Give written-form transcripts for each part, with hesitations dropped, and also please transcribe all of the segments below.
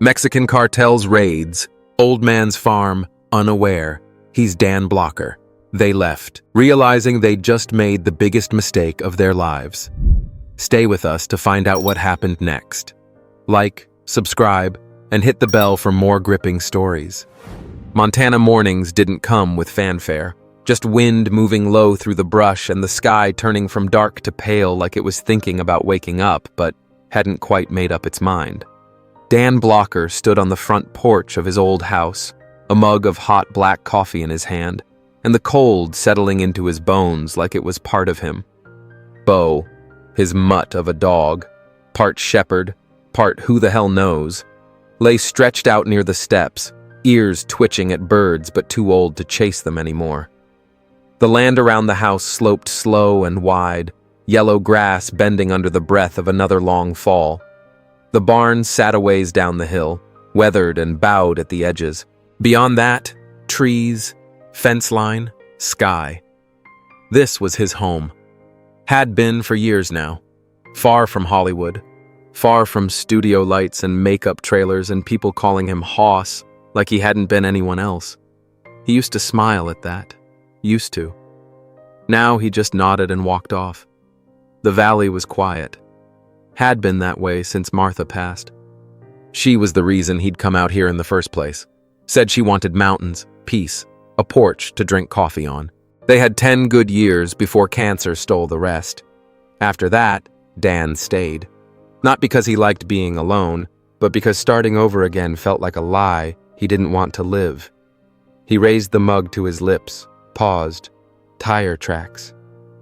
Mexican cartels raids, old man's farm, unaware. He's Dan Blocker. They left, realizing they'd just made the biggest mistake of their lives. Stay with us to find out what happened next. Like, subscribe, and hit the bell for more gripping stories. Montana mornings didn't come with fanfare, just wind moving low through the brush and the sky turning from dark to pale like it was thinking about waking up but hadn't quite made up its mind. Dan Blocker stood on the front porch of his old house, a mug of hot black coffee in his hand, and the cold settling into his bones like it was part of him. Bo, his mutt of a dog, part shepherd, part who the hell knows, lay stretched out near the steps, ears twitching at birds but too old to chase them anymore. The land around the house sloped slow and wide, yellow grass bending under the breath of another long fall. The barn sat a ways down the hill, weathered and bowed at the edges. Beyond that, trees, fence line, sky. This was his home. Had been for years now. Far from Hollywood. Far from studio lights and makeup trailers and people calling him Hoss like he hadn't been anyone else. He used to smile at that. Used to. Now he just nodded and walked off. The valley was quiet. Had been that way since Martha passed. She was the reason he'd come out here in the first place. Said she wanted mountains, peace, a porch to drink coffee on. They had 10 good years before cancer stole the rest. After that, Dan stayed. Not because he liked being alone, but because starting over again felt like a lie he didn't want to live. He raised the mug to his lips, paused. Tire tracks.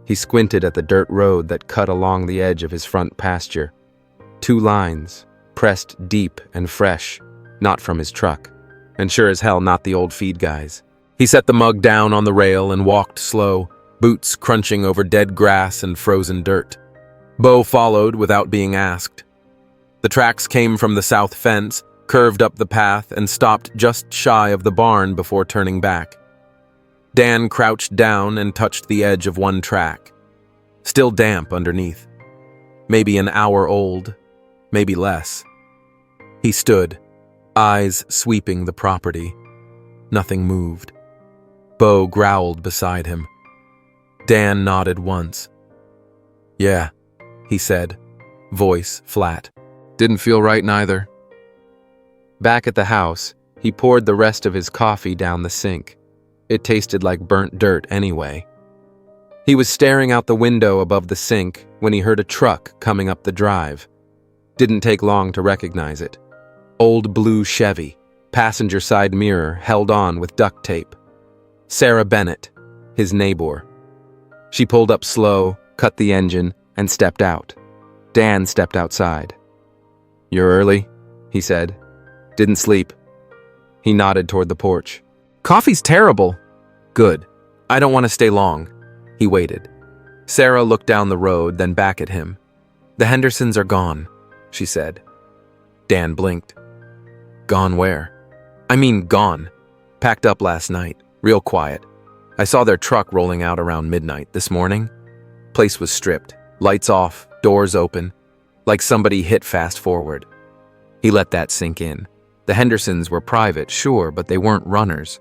He squinted at the dirt road that cut along the edge of his front pasture. 2 lines, pressed deep and fresh, not from his truck, and sure as hell not the old feed guys. He set the mug down on the rail and walked slow, boots crunching over dead grass and frozen dirt. Bo followed without being asked. The tracks came from the south fence, curved up the path, and stopped just shy of the barn before turning back. Dan crouched down and touched the edge of one track. Still damp underneath. Maybe an hour old, maybe less. He stood, eyes sweeping the property. Nothing moved. Bo growled beside him. Dan nodded once. "Yeah," he said, voice flat. "Didn't feel right neither." Back at the house, he poured the rest of his coffee down the sink. It tasted like burnt dirt anyway. He was staring out the window above the sink when he heard a truck coming up the drive. Didn't take long to recognize it. Old blue Chevy, passenger side mirror held on with duct tape. Sarah Bennett, his neighbor. She pulled up slow, cut the engine, and stepped out. Dan stepped outside. "You're early," he said. "Didn't sleep." He nodded toward the porch. "Coffee's terrible." "Good. I don't want to stay long." He waited. Sarah looked down the road, then back at him. "The Hendersons are gone," she said. Dan blinked. "Gone where?" "I mean gone. Packed up last night. Real quiet. I saw their truck rolling out around midnight this morning. Place was stripped. Lights off, doors open. Like somebody hit fast forward." He let that sink in. The Hendersons were private, sure, but they weren't runners.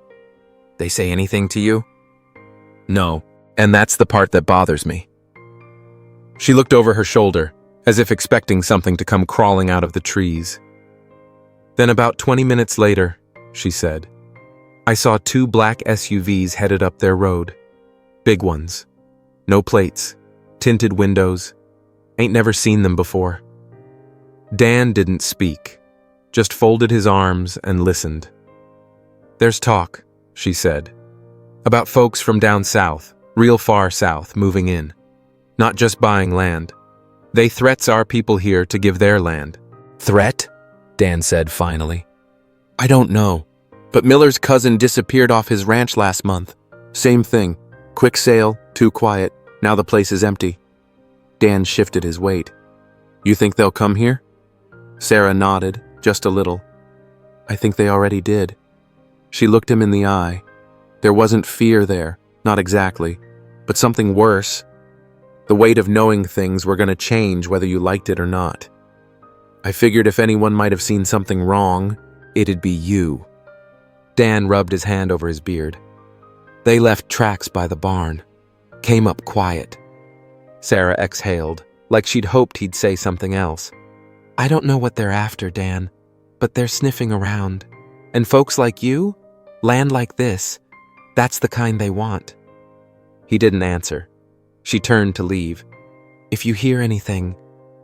"They say anything to you?" "No, and that's the part that bothers me." She looked over her shoulder, as if expecting something to come crawling out of the trees. Then about 20 minutes later, she said, "I saw 2 black SUVs headed up their road. Big ones. No plates. Tinted windows. Ain't never seen them before." Dan didn't speak, just folded his arms and listened. "There's talk," she said, "about folks from down south, real far south, moving in. Not just buying land. They threats our people here to give their land." "Threat?" Dan said finally. "I don't know, but Miller's cousin disappeared off his ranch last month. Same thing. Quick sale, too quiet. Now the place is empty." Dan shifted his weight. "You think they'll come here?" Sarah nodded, just a little. "I think they already did." She looked him in the eye. There wasn't fear there, not exactly, but something worse. The weight of knowing things were going to change whether you liked it or not. I figured if anyone might have seen something wrong, it'd be you." Dan rubbed his hand over his beard. "They left tracks by the barn. Came up quiet." Sarah exhaled, like she'd hoped he'd say something else. "I don't know what they're after, Dan, but they're sniffing around. And folks like you? Land like this, that's the kind they want." He didn't answer. She turned to leave. "If you hear anything,"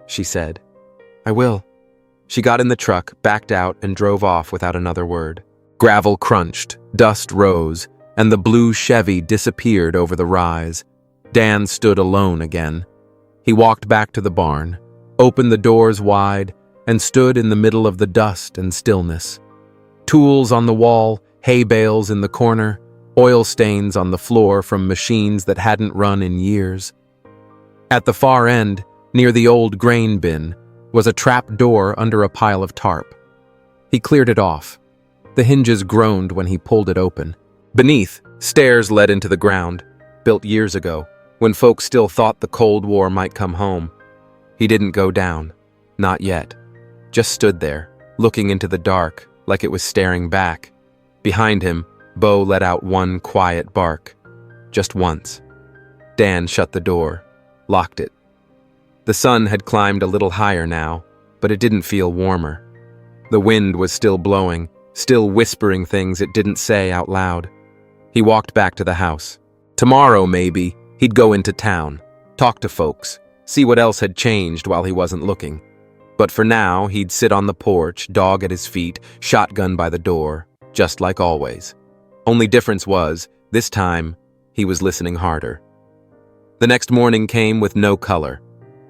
she said. "I will." She got in the truck, backed out, and drove off without another word. Gravel crunched, dust rose, and the blue Chevy disappeared over the rise. Dan stood alone again. He walked back to the barn, opened the doors wide, and stood in the middle of the dust and stillness. Tools on the wall, hay bales in the corner, oil stains on the floor from machines that hadn't run in years. At the far end, near the old grain bin, was a trap door under a pile of tarp. He cleared it off. The hinges groaned when he pulled it open. Beneath, stairs led into the ground, built years ago, when folks still thought the Cold War might come home. He didn't go down. Not yet. Just stood there, looking into the dark, like it was staring back. Behind him, Bo let out one quiet bark. Just once. Dan shut the door, locked it. The sun had climbed a little higher now, but it didn't feel warmer. The wind was still blowing, still whispering things it didn't say out loud. He walked back to the house. Tomorrow, maybe, he'd go into town, talk to folks, see what else had changed while he wasn't looking. But for now, he'd sit on the porch, dog at his feet, shotgun by the door, just like always. Only difference was, this time, he was listening harder. The next morning came with no color.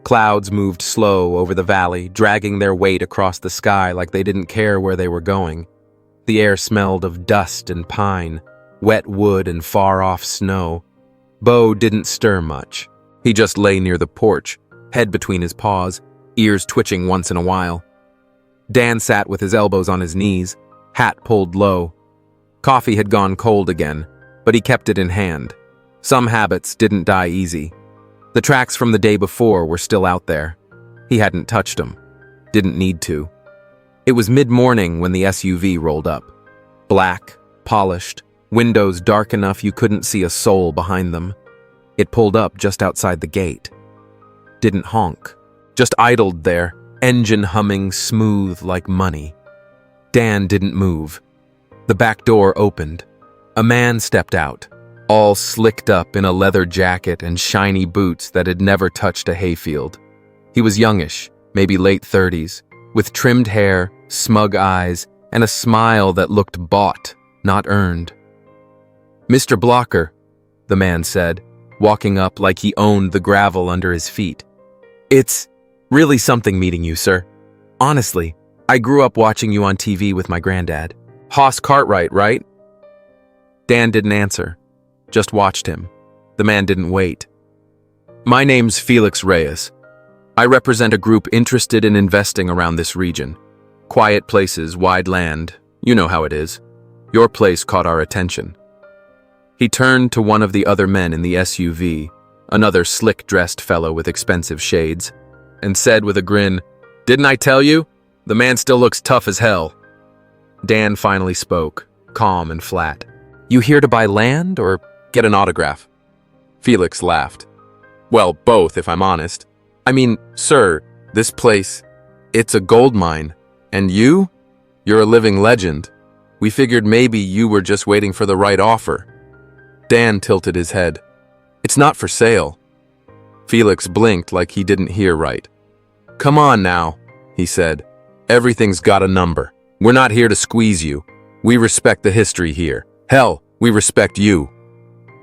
Clouds moved slow over the valley, dragging their weight across the sky like they didn't care where they were going. The air smelled of dust and pine, wet wood and far-off snow. Bo didn't stir much. He just lay near the porch, head between his paws, ears twitching once in a while. Dan sat with his elbows on his knees, hat pulled low. Coffee had gone cold again, but he kept it in hand. Some habits didn't die easy. The tracks from the day before were still out there. He hadn't touched them. Didn't need to. It was mid-morning when the SUV rolled up. Black, polished, windows dark enough you couldn't see a soul behind them. It pulled up just outside the gate. Didn't honk. Just idled there, engine humming smooth like money. Dan didn't move. The back door opened. A man stepped out, all slicked up in a leather jacket and shiny boots that had never touched a hayfield. He was youngish, maybe late 30s, with trimmed hair, smug eyes, and a smile that looked bought, not earned. "Mr. Blocker," the man said, walking up like he owned the gravel under his feet. "It's really something meeting you, sir. Honestly, I grew up watching you on TV with my granddad. Hoss Cartwright, right?" Dan didn't answer, just watched him. The man didn't wait. "My name's Felix Reyes. I represent a group interested in investing around this region. Quiet places, wide land, you know how it is. Your place caught our attention." He turned to one of the other men in the SUV, another slick-dressed fellow with expensive shades, and said with a grin, "Didn't I tell you? The man still looks tough as hell." Dan finally spoke, calm and flat. "You here to buy land or get an autograph?" Felix laughed. "Well, both, if I'm honest. I mean, sir, this place, it's a gold mine. And you're a living legend. We figured maybe you were just waiting for the right offer." Dan tilted his head. "It's not for sale." Felix blinked like he didn't hear right. "Come on now," he said. "Everything's got a number. We're not here to squeeze you. We respect the history here. Hell, we respect you."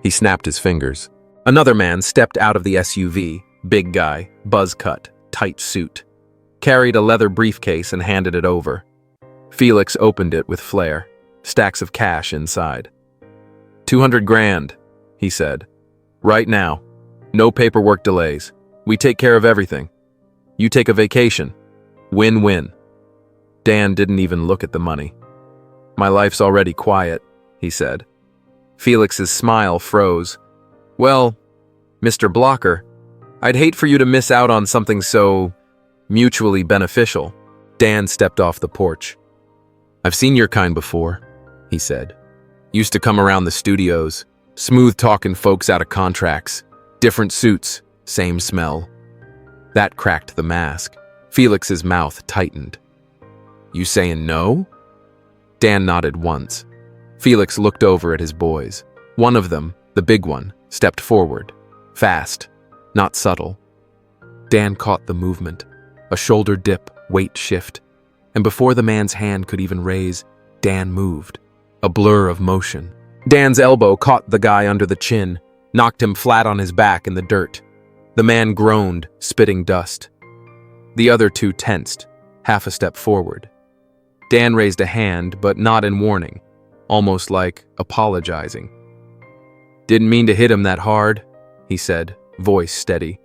He snapped his fingers. Another man stepped out of the SUV, big guy, buzz cut, tight suit. Carried a leather briefcase and handed it over. Felix opened it with flair, stacks of cash inside. 200 grand, he said. "Right now. No paperwork delays. We take care of everything. You take a vacation. Win-win." Dan didn't even look at the money. "My life's already quiet," he said. Felix's smile froze. "Well, Mr. Blocker, I'd hate for you to miss out on something so mutually beneficial." Dan stepped off the porch. "I've seen your kind before," he said. "Used to come around the studios, smooth-talking folks out of contracts, different suits, same smell." That cracked the mask. Felix's mouth tightened. "You saying no?" Dan nodded once. Felix looked over at his boys. One of them, the big one, stepped forward. Fast, not subtle. Dan caught the movement. A shoulder dip, weight shift. And before the man's hand could even raise, Dan moved. A blur of motion. Dan's elbow caught the guy under the chin, knocked him flat on his back in the dirt. The man groaned, spitting dust. The other two tensed, half a step forward. Dan raised a hand, but not in warning, almost like apologizing. "Didn't mean to hit him that hard," he said, voice steady.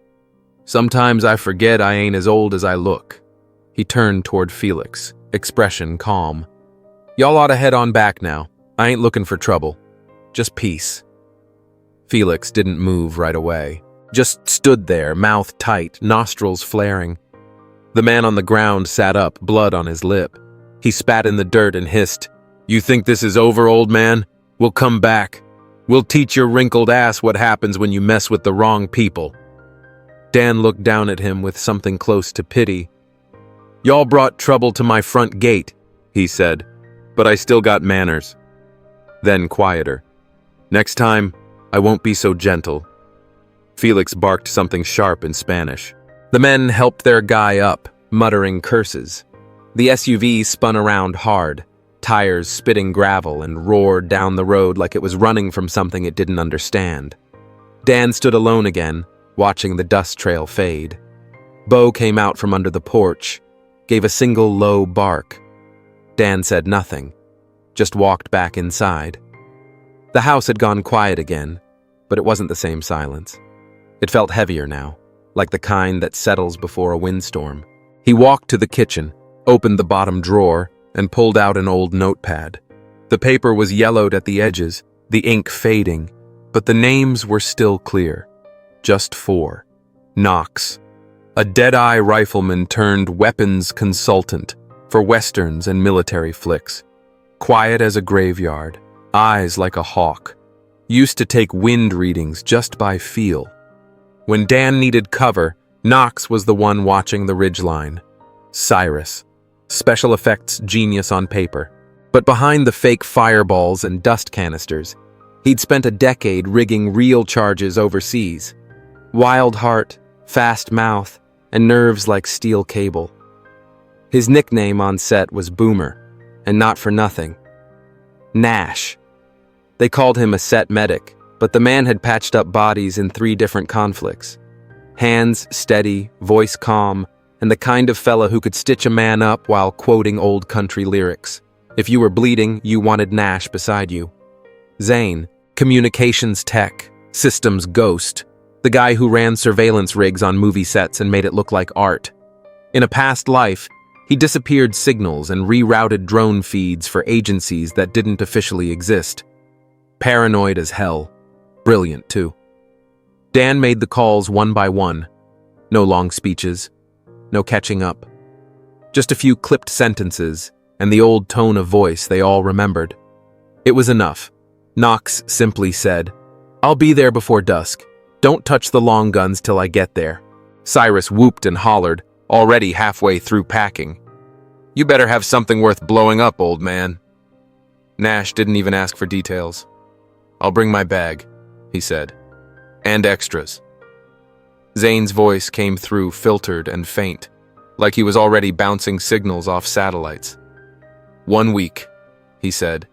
"Sometimes I forget I ain't as old as I look." He turned toward Felix, expression calm. "Y'all ought to head on back now. I ain't looking for trouble. Just peace." Felix didn't move right away. Just stood there, mouth tight, nostrils flaring. The man on the ground sat up, blood on his lip. He spat in the dirt and hissed, "You think this is over, old man? We'll come back. We'll teach your wrinkled ass what happens when you mess with the wrong people." Dan looked down at him with something close to pity. "Y'all brought trouble to my front gate," he said, "but I still got manners." Then quieter. "Next time, I won't be so gentle." Felix barked something sharp in Spanish. The men helped their guy up, muttering curses. The SUV spun around hard, tires spitting gravel, and roared down the road like it was running from something it didn't understand. Dan stood alone again, watching the dust trail fade. Bo came out from under the porch, gave a single low bark. Dan said nothing, just walked back inside. The house had gone quiet again, but it wasn't the same silence. It felt heavier now, like the kind that settles before a windstorm. He walked to the kitchen, opened the bottom drawer, and pulled out an old notepad. The paper was yellowed at the edges, the ink fading, but the names were still clear. Just 4. Knox, a dead-eye rifleman turned weapons consultant for westerns and military flicks. Quiet as a graveyard, eyes like a hawk. Used to take wind readings just by feel. When Dan needed cover, Knox was the one watching the ridgeline. Cyrus, special effects genius on paper. But behind the fake fireballs and dust canisters, he'd spent a decade rigging real charges overseas. Wild heart, fast mouth, and nerves like steel cable. His nickname on set was Boomer, and not for nothing. Nash. They called him a set medic, but the man had patched up bodies in 3 different conflicts. Hands steady, voice calm, and the kind of fella who could stitch a man up while quoting old country lyrics. If you were bleeding, you wanted Nash beside you. Zane, communications tech, systems ghost, the guy who ran surveillance rigs on movie sets and made it look like art. In a past life, he disappeared signals and rerouted drone feeds for agencies that didn't officially exist. Paranoid as hell. Brilliant, too. Dan made the calls one by one. No long speeches. No catching up. Just a few clipped sentences and the old tone of voice they all remembered. It was enough. Knox simply said, "I'll be there before dusk. Don't touch the long guns till I get there." Cyrus whooped and hollered, already halfway through packing. "You better have something worth blowing up, old man." Nash didn't even ask for details. "I'll bring my bag," he said. "And extras." Zane's voice came through filtered and faint, like he was already bouncing signals off satellites. "1 week," he said.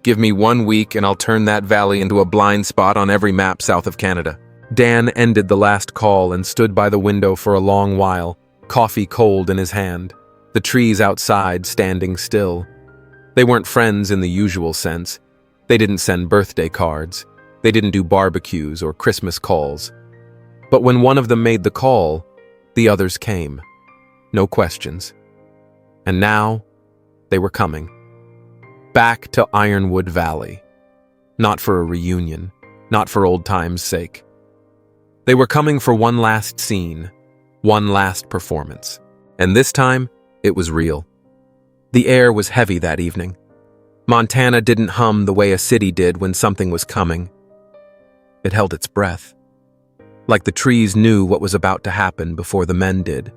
"Give me 1 week and I'll turn that valley into a blind spot on every map south of Canada." Dan ended the last call and stood by the window for a long while, coffee cold in his hand, the trees outside standing still. They weren't friends in the usual sense. They didn't send birthday cards. They didn't do barbecues or Christmas calls. But when one of them made the call, the others came. No questions. And now, they were coming. Back to Ironwood Valley. Not for a reunion, not for old times' sake. They were coming for one last scene, one last performance. And this time, It was real. The air was heavy that evening. Montana didn't hum the way a city did when something was coming. It held its breath, like the trees knew what was about to happen before the men did.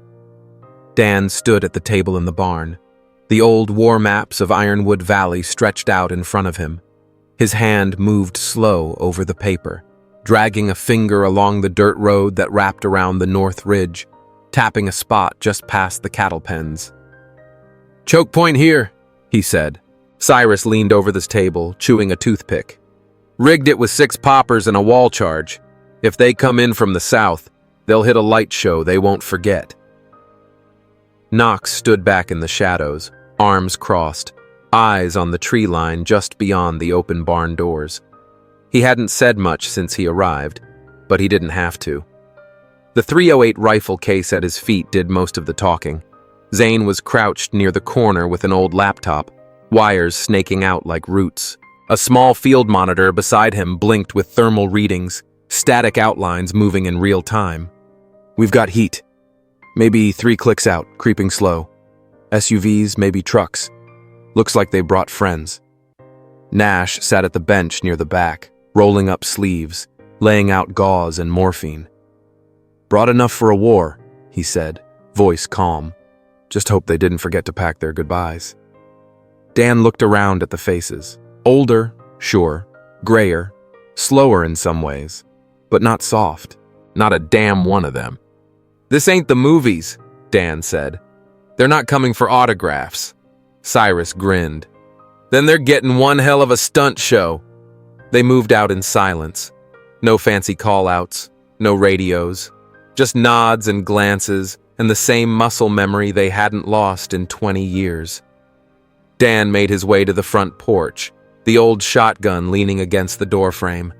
Dan stood at the table in the barn. The old war maps of Ironwood Valley stretched out in front of him. His hand moved slow over the paper, dragging a finger along the dirt road that wrapped around the North Ridge, tapping a spot just past the cattle pens. "Choke point here," he said. Cyrus leaned over this table, chewing a toothpick. "Rigged it with 6 poppers and a wall charge. If they come in from the south, they'll hit a light show they won't forget." Knox stood back in the shadows, arms crossed, eyes on the tree line just beyond the open barn doors. He hadn't said much since he arrived, but he didn't have to. The .308 rifle case at his feet did most of the talking. Zane was crouched near the corner with an old laptop, wires snaking out like roots. A small field monitor beside him blinked with thermal readings, static outlines moving in real time. "We've got heat. Maybe 3 clicks out, creeping slow. SUVs, maybe trucks. Looks like they brought friends." Nash sat at the bench near the back, rolling up sleeves, laying out gauze and morphine. "Brought enough for a war," he said, voice calm. "Just hope they didn't forget to pack their goodbyes." Dan looked around at the faces. Older, sure, grayer, slower in some ways, but not soft. Not a damn one of them. "This ain't the movies," Dan said. "They're not coming for autographs." Cyrus grinned. "Then they're getting one hell of a stunt show." They moved out in silence. No fancy call-outs, no radios, just nods and glances and the same muscle memory they hadn't lost in 20 years. Dan made his way to the front porch, the old shotgun leaning against the doorframe.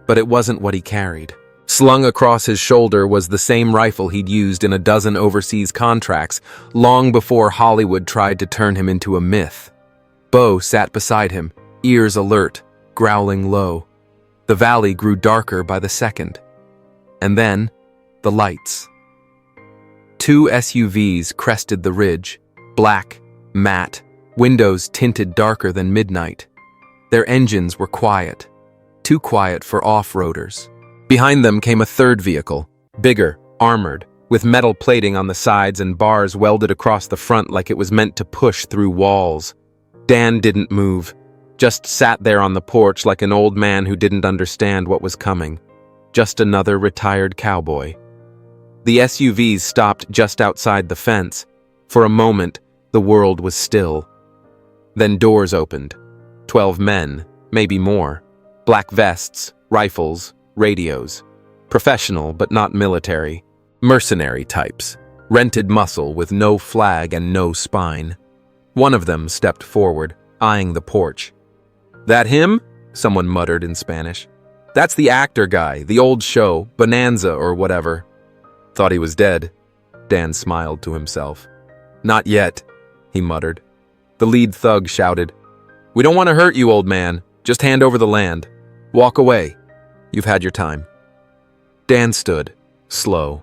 But it wasn't what he carried. Slung across his shoulder was the same rifle he'd used in a dozen overseas contracts long before Hollywood tried to turn him into a myth. Bo sat beside him, ears alert, growling low. The valley grew darker by the second. And then, the lights. 2 SUVs crested the ridge, black, matte, windows tinted darker than midnight. Their engines were quiet, too quiet for off-roaders. Behind them came a third vehicle, bigger, armored, with metal plating on the sides and bars welded across the front like it was meant to push through walls. Dan didn't move, just sat there on the porch like an old man who didn't understand what was coming. Just another retired cowboy. The SUVs stopped just outside the fence. For a moment, the world was still. Then doors opened. 12 men, maybe more. Black vests, rifles, radios. Professional but not military. Mercenary types. Rented muscle with no flag and no spine. One of them stepped forward, eyeing the porch. "That him?" someone muttered in Spanish. "That's the actor guy, the old show, Bonanza or whatever." "Thought he was dead." Dan smiled to himself. "Not yet," he muttered. The lead thug shouted, "We don't want to hurt you, old man. Just hand over the land. Walk away. You've had your time." Dan stood, slow.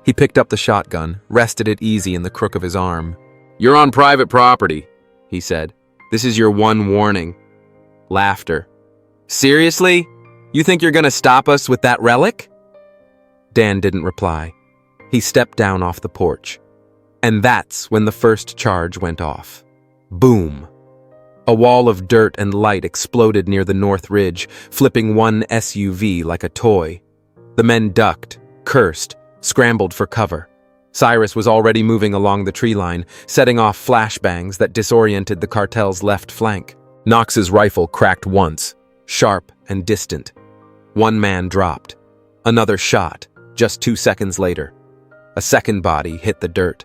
He picked up the shotgun, rested it easy in the crook of his arm. "You're on private property," he said. "This is your one warning." Laughter. "Seriously? You think you're gonna stop us with that relic?" Dan didn't reply. He stepped down off the porch. And that's when the first charge went off. Boom. A wall of dirt and light exploded near the North Ridge, flipping one SUV like a toy. The men ducked, cursed, scrambled for cover. Cyrus was already moving along the tree line, setting off flashbangs that disoriented the cartel's left flank. Knox's rifle cracked once, sharp and distant. One man dropped. Another shot, just 2 seconds later. A second body hit the dirt.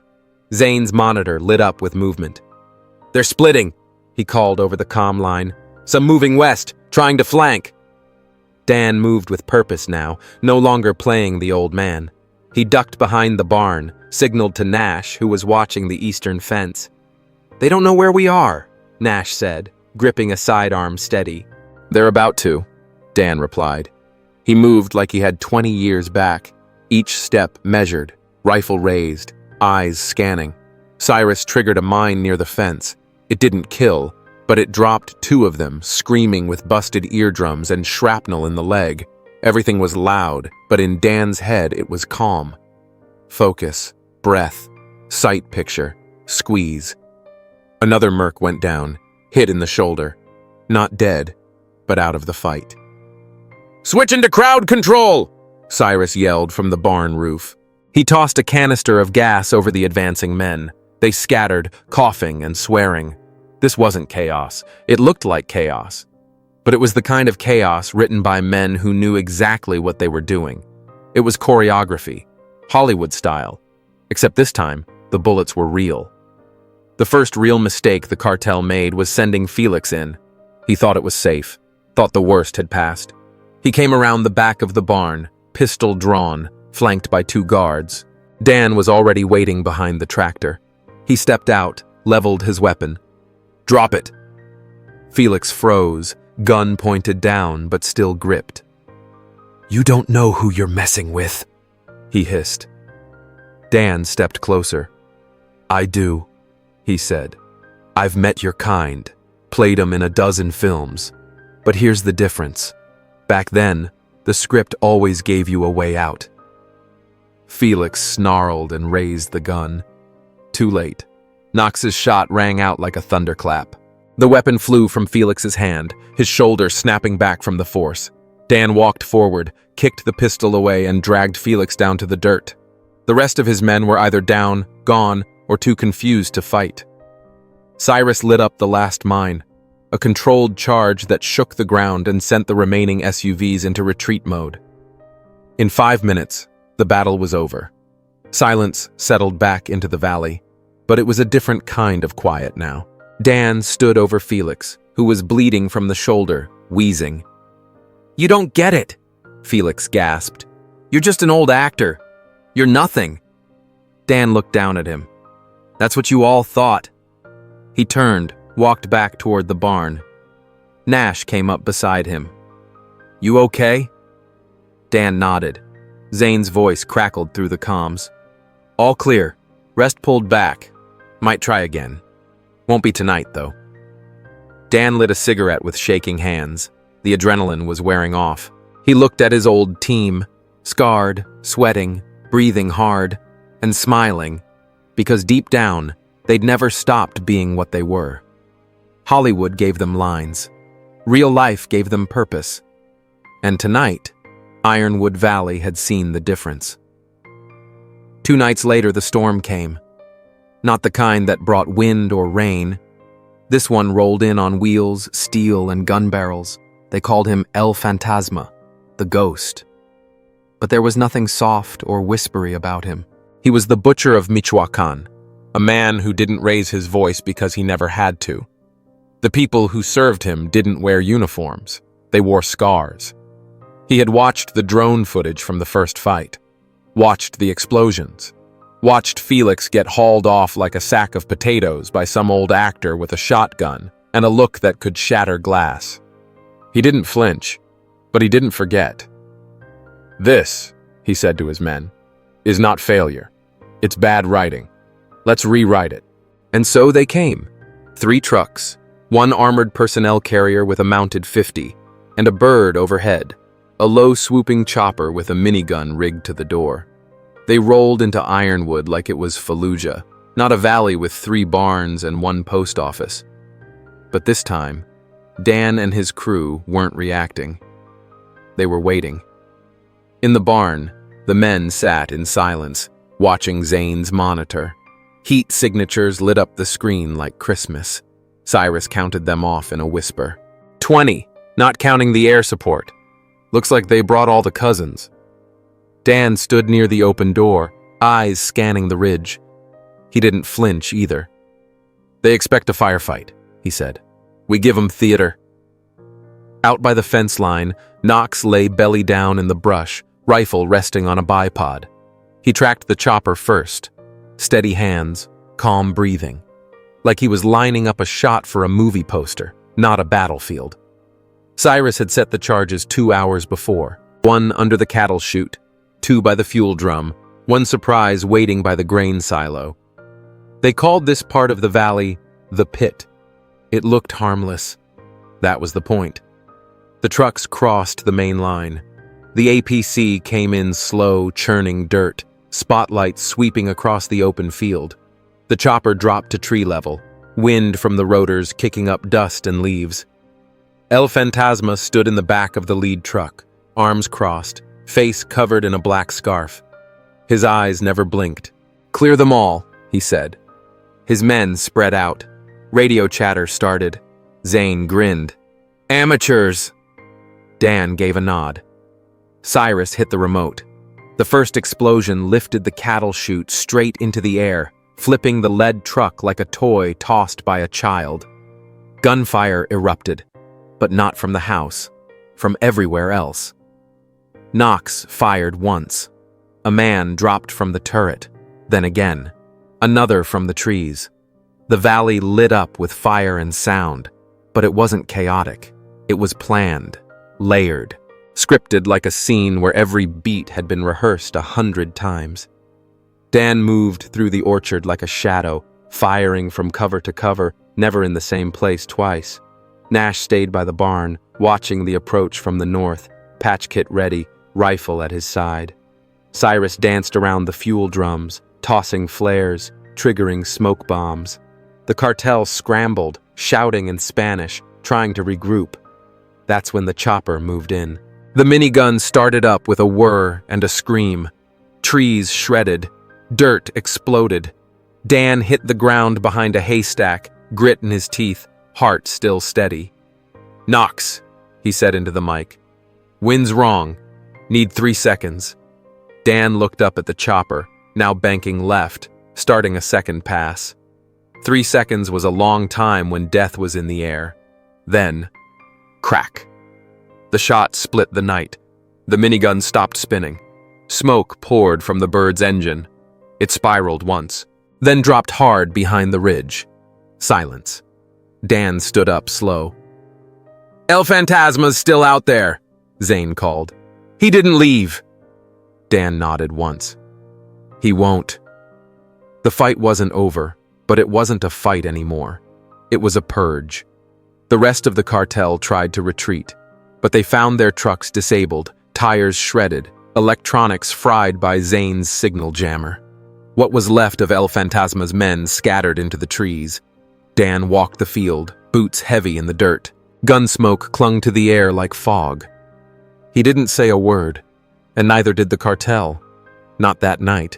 Zane's monitor lit up with movement. "They're splitting," he called over the comm line. "Some moving west, trying to flank." Dan moved with purpose now, no longer playing the old man. He ducked behind the barn, signaled to Nash, who was watching the eastern fence. "They don't know where we are," Nash said, gripping a sidearm steady. "They're about to," Dan replied. He moved like he had 20 years back, each step measured, rifle raised, eyes scanning. Cyrus triggered a mine near the fence. It didn't kill, but it dropped two of them, screaming with busted eardrums and shrapnel in the leg. Everything was loud, but in Dan's head it was calm. Focus, breath, sight picture, squeeze. Another merc went down, hit in the shoulder. Not dead, but out of the fight. "Switch into crowd control!" Cyrus yelled from the barn roof. He tossed a canister of gas over the advancing men. They scattered, coughing and swearing. This wasn't chaos. It looked like chaos. But it was the kind of chaos written by men who knew exactly what they were doing. It was choreography, Hollywood style. Except this time, the bullets were real. The first real mistake the cartel made was sending Felix in. He thought it was safe, thought the worst had passed. He came around the back of the barn, pistol drawn, flanked by two guards. Dan was already waiting behind the tractor. He stepped out, leveled his weapon. "Drop it!" Felix froze, gun pointed down but still gripped. "You don't know who you're messing with," he hissed. Dan stepped closer. "I do," he said. "I've met your kind, played 'em in a dozen films. But here's the difference. Back then, the script always gave you a way out." Felix snarled and raised the gun. Too late. Knox's shot rang out like a thunderclap. The weapon flew from Felix's hand, his shoulder snapping back from the force. Dan walked forward, kicked the pistol away, and dragged Felix down to the dirt. The rest of his men were either down, gone, or too confused to fight. Cyrus lit up the last mine, a controlled charge that shook the ground and sent the remaining SUVs into retreat mode. In 5 minutes, the battle was over. Silence settled back into the valley, but it was a different kind of quiet now. Dan stood over Felix, who was bleeding from the shoulder, wheezing. "You don't get it," Felix gasped. "You're just an old actor. You're nothing." Dan looked down at him. "That's what you all thought." He turned, walked back toward the barn. Nash came up beside him. "You okay?" Dan nodded. Zane's voice crackled through the comms. "All clear. Rest pulled back. Might try again. Won't be tonight, though." Dan lit a cigarette with shaking hands. The adrenaline was wearing off. He looked at his old team, scarred, sweating, breathing hard, and smiling, because deep down, they'd never stopped being what they were. Hollywood gave them lines. Real life gave them purpose. And tonight, Ironwood Valley had seen the difference. 2 nights later, the storm came. Not the kind that brought wind or rain. This one rolled in on wheels, steel, and gun barrels. They called him El Fantasma, the ghost. But there was nothing soft or whispery about him. He was the butcher of Michoacan, a man who didn't raise his voice because he never had to. The people who served him didn't wear uniforms. They wore scars. He had watched the drone footage from the first fight, watched the explosions, watched Felix get hauled off like a sack of potatoes by some old actor with a shotgun and a look that could shatter glass. He didn't flinch, but he didn't forget. "This," he said to his men, "is not failure. It's bad writing. Let's rewrite it." And so they came. 3 trucks, 1 armored personnel carrier with a mounted 50, and a bird overhead, a low swooping chopper with a minigun rigged to the door. They rolled into Ironwood like it was Fallujah, not a valley with 3 barns and 1 post office. But this time, Dan and his crew weren't reacting. They were waiting. In the barn, the men sat in silence, watching Zane's monitor. Heat signatures lit up the screen like Christmas. Cyrus counted them off in a whisper. 20, not counting the air support. Looks like they brought all the cousins. Dan stood near the open door, eyes scanning the ridge. He didn't flinch either. "They expect a firefight," he said. "We give 'em theater." Out by the fence line, Knox lay belly down in the brush, rifle resting on a bipod. He tracked the chopper first. Steady hands, calm breathing. Like he was lining up a shot for a movie poster, not a battlefield. Cyrus had set the charges 2 hours before. 1 under the cattle chute, 2 by the fuel drum, 1 surprise waiting by the grain silo. They called this part of the valley the pit. It looked harmless. That was the point. The trucks crossed the main line. The APC came in slow, churning dirt, spotlights sweeping across the open field. The chopper dropped to tree level, wind from the rotors kicking up dust and leaves. El Fantasma stood in the back of the lead truck, arms crossed, face covered in a black scarf. His eyes never blinked. "Clear them all," he said. His men spread out. Radio chatter started. Zane grinned. "Amateurs!" Dan gave a nod. Cyrus hit the remote. The first explosion lifted the cattle chute straight into the air, flipping the lead truck like a toy tossed by a child. Gunfire erupted, but not from the house, from everywhere else. Knox fired once. A man dropped from the turret, then again. Another from the trees. The valley lit up with fire and sound, but it wasn't chaotic. It was planned, layered, scripted like a scene where every beat had been rehearsed 100 times. Dan moved through the orchard like a shadow, firing from cover to cover, never in the same place twice. Nash stayed by the barn, watching the approach from the north, patch kit ready, rifle at his side. Cyrus danced around the fuel drums, tossing flares, triggering smoke bombs. The cartel scrambled, shouting in Spanish, trying to regroup. That's when the chopper moved in. The minigun started up with a whir and a scream. Trees shredded. Dirt exploded. Dan hit the ground behind a haystack, grit in his teeth, heart still steady. "Knox," he said into the mic. "Wind's wrong. Need 3 seconds." Dan looked up at the chopper, now banking left, starting a second pass. 3 seconds was a long time when death was in the air. Then, crack. The shot split the night. The minigun stopped spinning. Smoke poured from the bird's engine. It spiraled once, then dropped hard behind the ridge. Silence. Dan stood up slow. "El Fantasma's still out there," Zane called. "He didn't leave." Dan nodded once. "He won't." The fight wasn't over, but it wasn't a fight anymore. It was a purge. The rest of the cartel tried to retreat, but they found their trucks disabled, tires shredded, electronics fried by Zane's signal jammer. What was left of El Fantasma's men scattered into the trees. Dan walked the field, boots heavy in the dirt. Gunsmoke clung to the air like fog. He didn't say a word, and neither did the cartel. Not that night.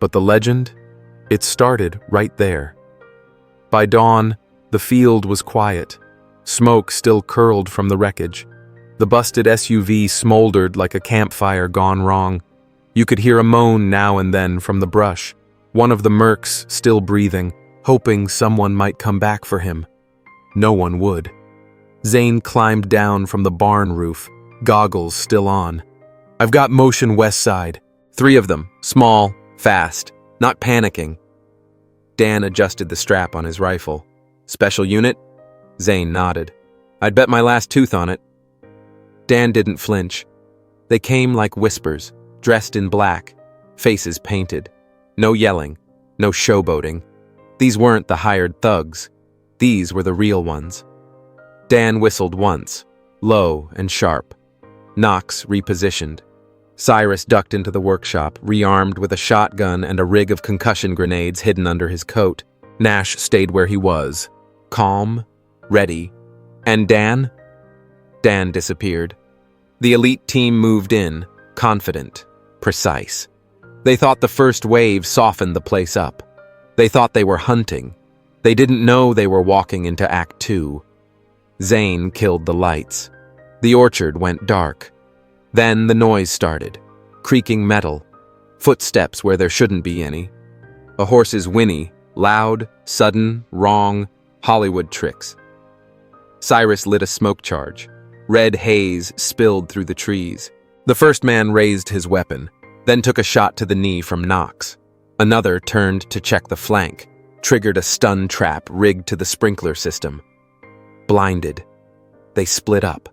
But the legend? It started right there. By dawn, the field was quiet. Smoke still curled from the wreckage. The busted SUV smoldered like a campfire gone wrong. You could hear a moan now and then from the brush. One of the mercs still breathing, hoping someone might come back for him. No one would. Zane climbed down from the barn roof, goggles still on. "I've got motion west side. 3 of them, small, fast, not panicking." Dan adjusted the strap on his rifle. "Special unit?" Zane nodded. "I'd bet my last tooth on it." Dan didn't flinch. They came like whispers, dressed in black, faces painted. No yelling, no showboating. These weren't the hired thugs. These were the real ones. Dan whistled once, low and sharp. Knox repositioned. Cyrus ducked into the workshop, rearmed with a shotgun and a rig of concussion grenades hidden under his coat. Nash stayed where he was, calm, ready. And Dan? Dan disappeared. The elite team moved in, confident, precise. They thought the first wave softened the place up. They thought they were hunting. They didn't know they were walking into Act 2. Zane killed the lights. The orchard went dark. Then the noise started. Creaking metal. Footsteps where there shouldn't be any. A horse's whinny, loud, sudden, wrong, Hollywood tricks. Cyrus lit a smoke charge. Red haze spilled through the trees. The first man raised his weapon, then took a shot to the knee from Knox. Another turned to check the flank, triggered a stun trap rigged to the sprinkler system. Blinded. They split up.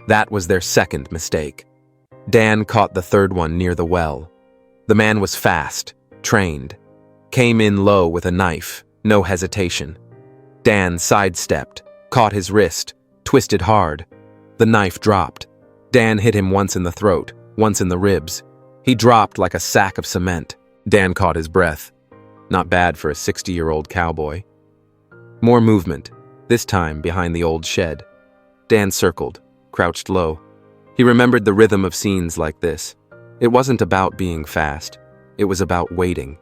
That was their second mistake. Dan caught the third one near the well. The man was fast, trained. Came in low with a knife, no hesitation. Dan sidestepped, caught his wrist, twisted hard. The knife dropped. Dan hit him once in the throat, once in the ribs. He dropped like a sack of cement. Dan caught his breath. Not bad for a 60-year-old cowboy. More movement, this time behind the old shed. Dan circled, crouched low. He remembered the rhythm of scenes like this. It wasn't about being fast. It was about waiting.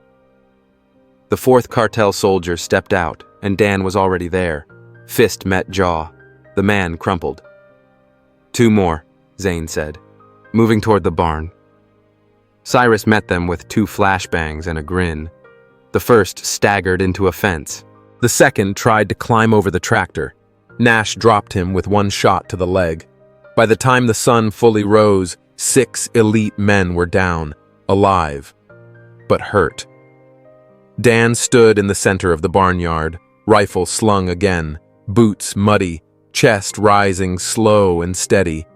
The fourth cartel soldier stepped out, and Dan was already there. Fist met jaw. The man crumpled. "Two more," Zane said, moving toward the barn. Cyrus met them with two flashbangs and a grin. The first staggered into a fence. The second tried to climb over the tractor. Nash dropped him with one shot to the leg. By the time the sun fully rose, 6 elite men were down, alive, but hurt. Dan stood in the center of the barnyard, rifle slung again, boots muddy, chest rising slow and steady.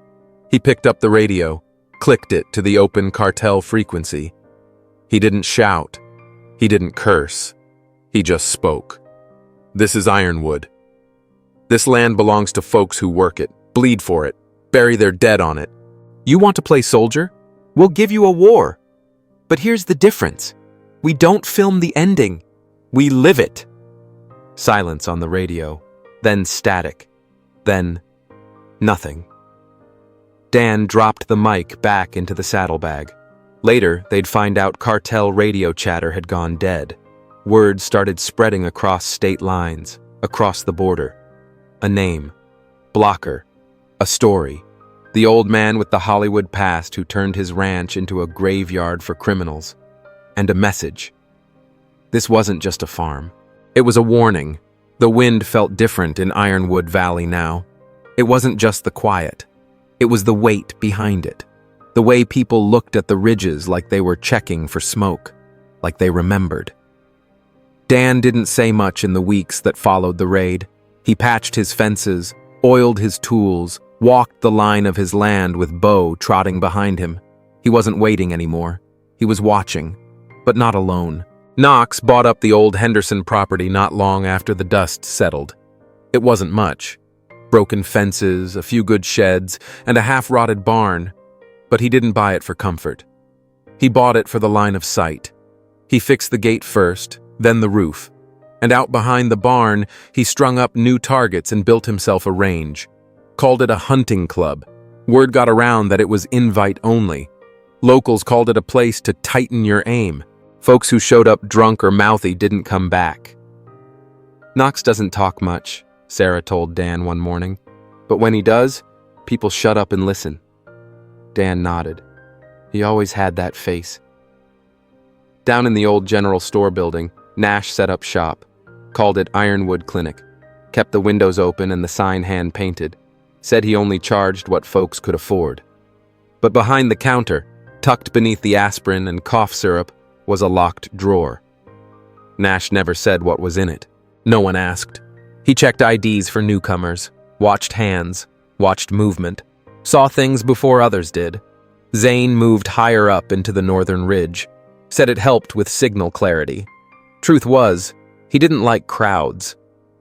He picked up the radio, clicked it to the open cartel frequency. He didn't shout. He didn't curse. He just spoke. "This is Ironwood. This land belongs to folks who work it, bleed for it, bury their dead on it. You want to play soldier? We'll give you a war. But here's the difference. We don't film the ending. We live it." Silence on the radio, then static, then nothing. Dan dropped the mic back into the saddlebag. Later, they'd find out cartel radio chatter had gone dead. Word started spreading across state lines, across the border. A name. Blocker. A story. The old man with the Hollywood past who turned his ranch into a graveyard for criminals. And a message. This wasn't just a farm. It was a warning. The wind felt different in Ironwood Valley now. It wasn't just the quiet. It was the weight behind it. The way people looked at the ridges like they were checking for smoke, like they remembered. Dan didn't say much in the weeks that followed the raid. He patched his fences, oiled his tools, walked the line of his land with Bo trotting behind him. He wasn't waiting anymore. He was watching, but not alone. Knox bought up the old Henderson property not long after the dust settled. It wasn't much. Broken fences, a few good sheds, and a half-rotted barn. But he didn't buy it for comfort. He bought it for the line of sight. He fixed the gate first, then the roof. And out behind the barn, he strung up new targets and built himself a range. Called it a hunting club. Word got around that it was invite only. Locals called it a place to tighten your aim. Folks who showed up drunk or mouthy didn't come back. "Knox doesn't talk much," Sarah told Dan one morning. "But when he does, people shut up and listen." Dan nodded. He always had that face. Down in the old general store building, Nash set up shop. Called it Ironwood Clinic. Kept the windows open and the sign hand-painted. Said he only charged what folks could afford. But behind the counter, tucked beneath the aspirin and cough syrup, was a locked drawer. Nash never said what was in it. No one asked. He checked IDs for newcomers, watched hands, watched movement, saw things before others did. Zane moved higher up into the northern ridge, said it helped with signal clarity. Truth was, he didn't like crowds,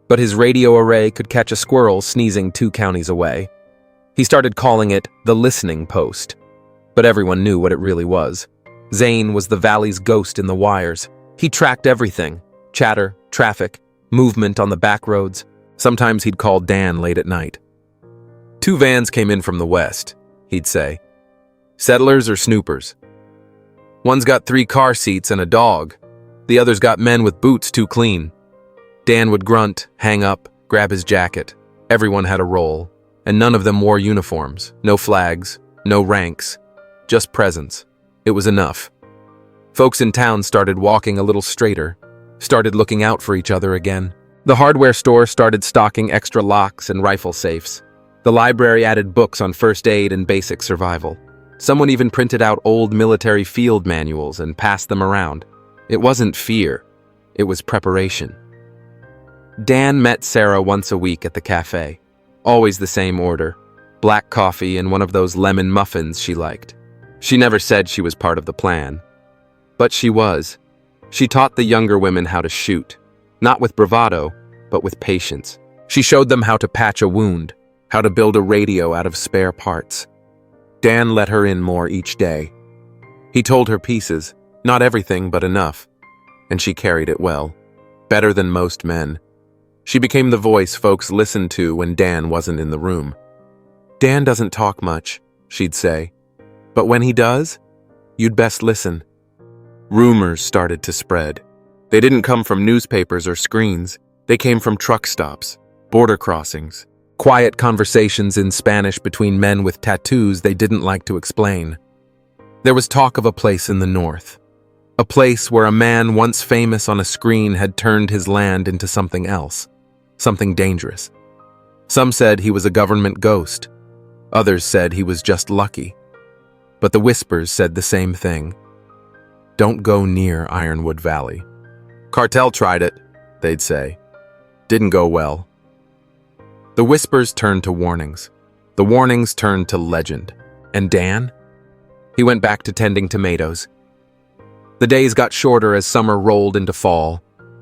but his radio array could catch a squirrel sneezing 2 counties away. He started calling it the listening post, but everyone knew what it really was. Zane was the valley's ghost in the wires. He tracked everything, chatter, traffic, movement on the back roads. Sometimes he'd call Dan late at night. 2 vans came in from the west, he'd say. Settlers or snoopers. One's got 3 car seats and a dog. The other's got men with boots too clean. Dan would grunt, hang up, grab his jacket. Everyone had a role, and none of them wore uniforms. No flags, no ranks, just presence. It was enough. Folks in town started walking a little straighter, started looking out for each other again. The hardware store started stocking extra locks and rifle safes. The library added books on first aid and basic survival. Someone even printed out old military field manuals and passed them around. It wasn't fear, it was preparation. Dan met Sarah once a week at the cafe. Always the same order. Black coffee and one of those lemon muffins she liked. She never said she was part of the plan. But she was. She taught the younger women how to shoot, not with bravado, but with patience. She showed them how to patch a wound, how to build a radio out of spare parts. Dan let her in more each day. He told her pieces, not everything, but enough, and she carried it well, better than most men. She became the voice folks listened to when Dan wasn't in the room. Dan doesn't talk much, she'd say, but when he does, you'd best listen. Rumors started to spread. They didn't come from newspapers or screens. They came from truck stops, border crossings, quiet conversations in Spanish between men with tattoos they didn't like to explain. There was talk of a place in the north, a place where a man once famous on a screen had turned his land into something else, something dangerous. Some said he was a government ghost. Others said he was just lucky. But the whispers said the same thing. Don't go near Ironwood Valley. Cartel tried it, they'd say. Didn't go well. The whispers turned to warnings. The warnings turned to legend. And Dan? He went back to tending tomatoes. The days got shorter as summer rolled into fall.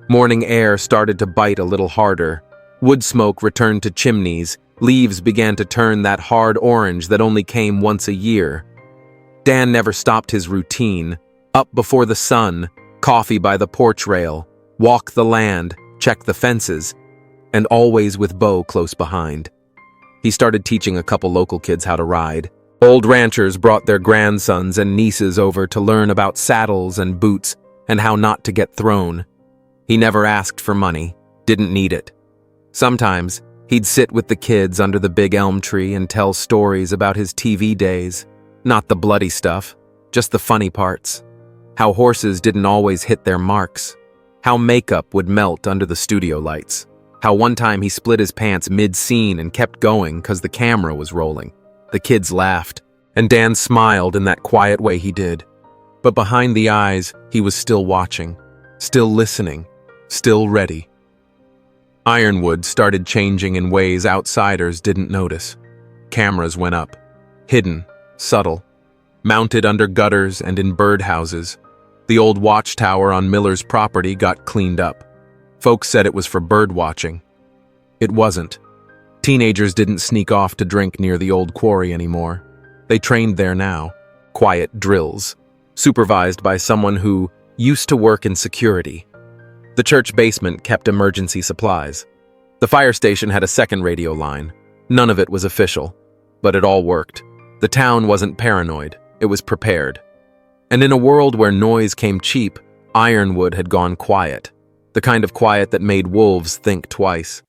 Morning air started to bite a little harder. Wood smoke returned to chimneys. Leaves began to turn that hard orange that only came once a year. Dan never stopped his routine. Up before the sun, coffee by the porch rail, walk the land, check the fences, and always with Bo close behind. He started teaching a couple local kids how to ride. Old ranchers brought their grandsons and nieces over to learn about saddles and boots and how not to get thrown. He never asked for money, didn't need it. Sometimes, he'd sit with the kids under the big elm tree and tell stories about his TV days. Not the bloody stuff, just the funny parts. How horses didn't always hit their marks. How makeup would melt under the studio lights. How one time he split his pants mid-scene and kept going because the camera was rolling. The kids laughed, and Dan smiled in that quiet way he did. But behind the eyes, he was still watching, still listening, still ready. Ironwood started changing in ways outsiders didn't notice. Cameras went up, hidden, subtle, mounted under gutters and in birdhouses. The old watchtower on Miller's property got cleaned up. Folks said it was for bird watching. It wasn't. Teenagers didn't sneak off to drink near the old quarry anymore. They trained there now. Quiet drills, supervised by someone who used to work in security. The church basement kept emergency supplies. The fire station had a second radio line. None of it was official, but it all worked. The town wasn't paranoid, it was prepared. And in a world where noise came cheap, Ironwood had gone quiet. The kind of quiet that made wolves think twice.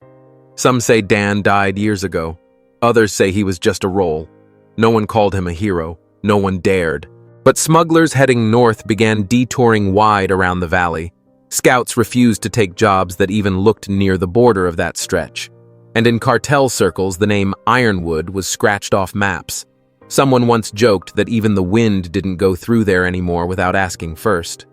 Some say Dan died years ago. Others say he was just a role. No one called him a hero. No one dared. But smugglers heading north began detouring wide around the valley. Scouts refused to take jobs that even looked near the border of that stretch. And in cartel circles, the name Ironwood was scratched off maps. Someone once joked that even the wind didn't go through there anymore without asking first.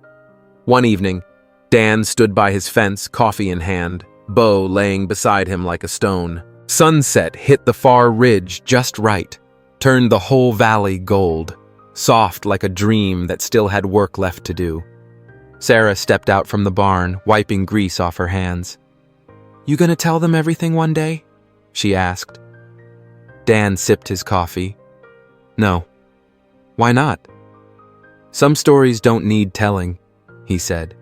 One evening, Dan stood by his fence, coffee in hand, Bo laying beside him like a stone. Sunset hit the far ridge just right, turned the whole valley gold, soft like a dream that still had work left to do. Sarah stepped out from the barn, wiping grease off her hands. "You gonna tell them everything one day?" she asked. Dan sipped his coffee. "No." "Why not?" "Some stories don't need telling," he said.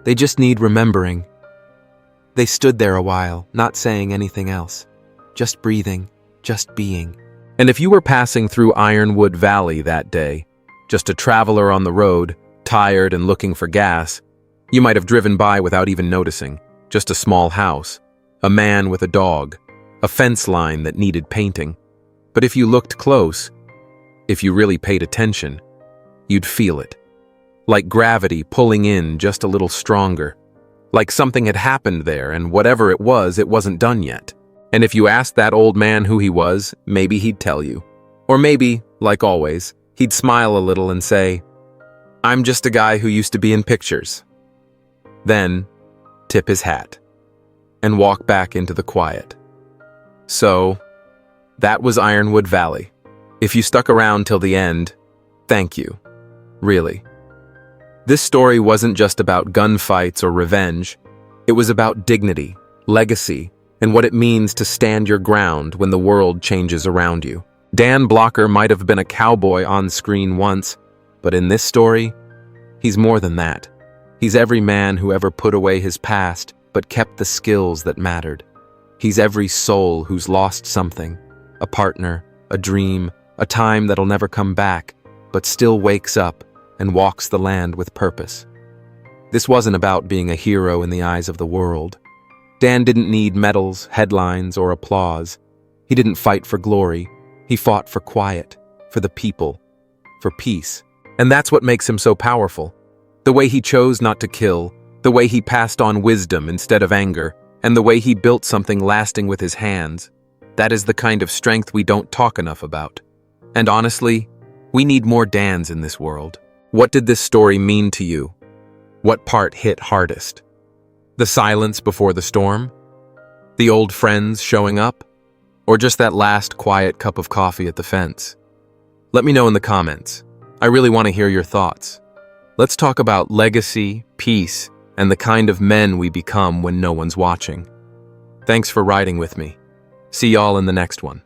"They just need remembering." They stood there a while, not saying anything else. Just breathing, just being. And if you were passing through Ironwood Valley that day, just a traveler on the road, tired and looking for gas, you might have driven by without even noticing. Just a small house, a man with a dog, a fence line that needed painting. But if you looked close, if you really paid attention, you'd feel it. Like gravity pulling in just a little stronger. Like something had happened there, and whatever it wasn't done yet. And if you asked that old man who he was, maybe he'd tell you. Or maybe, like always, he'd smile a little and say, "I'm just a guy who used to be in pictures." Then, tip his hat, and walk back into the quiet. So, that was Ironwood Valley. If you stuck around till the end, thank you. Really. This story wasn't just about gunfights or revenge. It was about dignity, legacy, and what it means to stand your ground when the world changes around you. Dan Blocker might have been a cowboy on screen once, but in this story, he's more than that. He's every man who ever put away his past but kept the skills that mattered. He's every soul who's lost something, a partner, a dream, a time that'll never come back, but still wakes up and walks the land with purpose. This wasn't about being a hero in the eyes of the world. Dan didn't need medals, headlines, or applause. He didn't fight for glory. He fought for quiet, for the people, for peace. And that's what makes him so powerful. The way he chose not to kill, the way he passed on wisdom instead of anger, and the way he built something lasting with his hands. That is the kind of strength we don't talk enough about. And honestly, we need more Dans in this world. What did this story mean to you? What part hit hardest? The silence before the storm? The old friends showing up? Or just that last quiet cup of coffee at the fence? Let me know in the comments. I really want to hear your thoughts. Let's talk about legacy, peace, and the kind of men we become when no one's watching. Thanks for riding with me. See y'all in the next one.